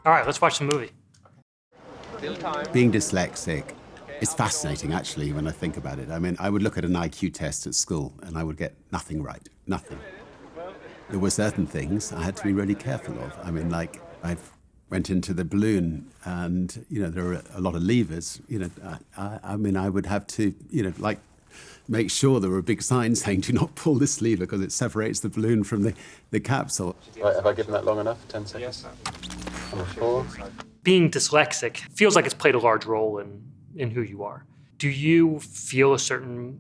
All right, let's watch the movie. Being dyslexic is fascinating, actually, when I think about it. I mean, I would look at an IQ test at school and I would get nothing right, nothing. There were certain things I had to be really careful of. I mean, like, I went into the balloon and, there are a lot of levers. I mean, I would have to, make sure there were big signs saying, do not pull this lever because it separates the balloon from the capsule. Right, have I given that long enough? 10 seconds? Number 4. Being dyslexic feels like it's played a large role in who you are. Do you feel a certain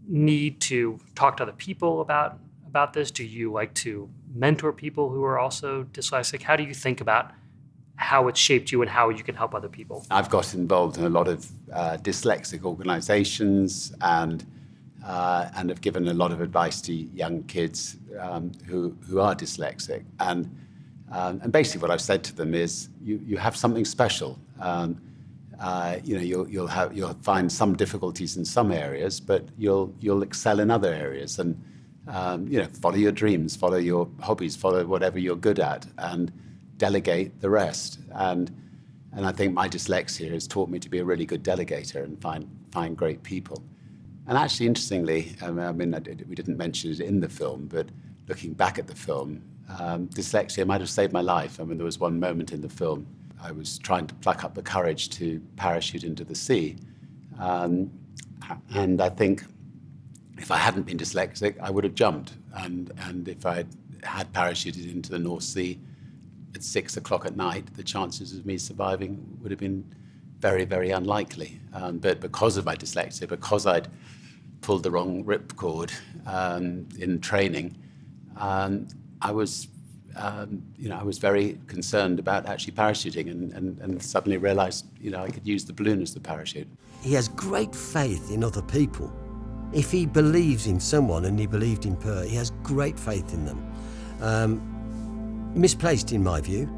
need to talk to other people about this? Do you like to mentor people who are also dyslexic? How do you think about how it's shaped you and how you can help other people? I've got involved in a lot of dyslexic organizations and have given a lot of advice to young kids who are dyslexic. And basically what I've said to them is, you have something special. You'll find some difficulties in some areas, but you'll excel in other areas. And follow your dreams, follow your hobbies, follow whatever you're good at, and delegate the rest. And I think my dyslexia has taught me to be a really good delegator and find great people. And actually, interestingly, we didn't mention it in the film, but looking back at the film, dyslexia might have saved my life. I mean, there was one moment in the film I was trying to pluck up the courage to parachute into the sea. And I think if I hadn't been dyslexic, I would have jumped. And if I had parachuted into the North Sea at 6 o'clock at night, the chances of me surviving would have been very, very unlikely. But because of my dyslexia, because I'd pulled the wrong ripcord in training, I was very concerned about actually parachuting and suddenly realized, I could use the balloon as the parachute. He has great faith in other people. If he believes in someone, and he believed in Per, he has great faith in them. Misplaced, in my view.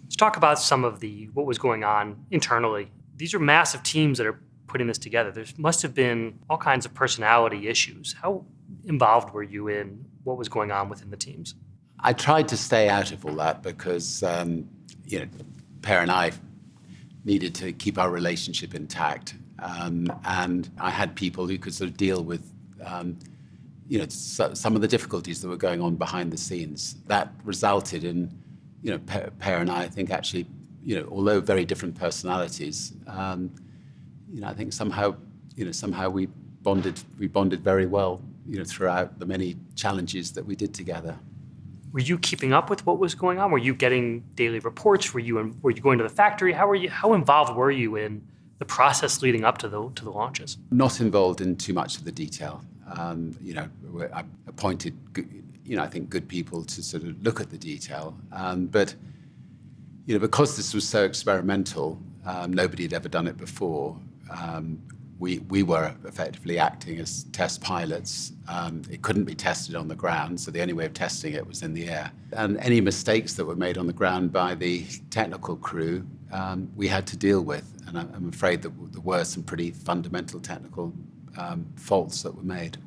Let's talk about some of what was going on internally. These are massive teams that are putting this together. There must have been all kinds of personality issues. How involved were you in what was going on within the teams? I tried to stay out of all that because, Per and I needed to keep our relationship intact. And I had people who could sort of deal with, some of the difficulties that were going on behind the scenes. That resulted in, Per and I think actually, although very different personalities, I think somehow we bonded very well, throughout the many challenges that we did together. Were you keeping up with what was going on? Were you getting daily reports? Were you going to the factory? How involved were you in the process leading up to the launches? Not involved in too much of the detail. I appointed, I think, good people to sort of look at the detail. But because this was so experimental, nobody had ever done it before. We were effectively acting as test pilots. It couldn't be tested on the ground, so the only way of testing it was in the air. And any mistakes that were made on the ground by the technical crew, we had to deal with. And I'm afraid that there were some pretty fundamental technical faults that were made.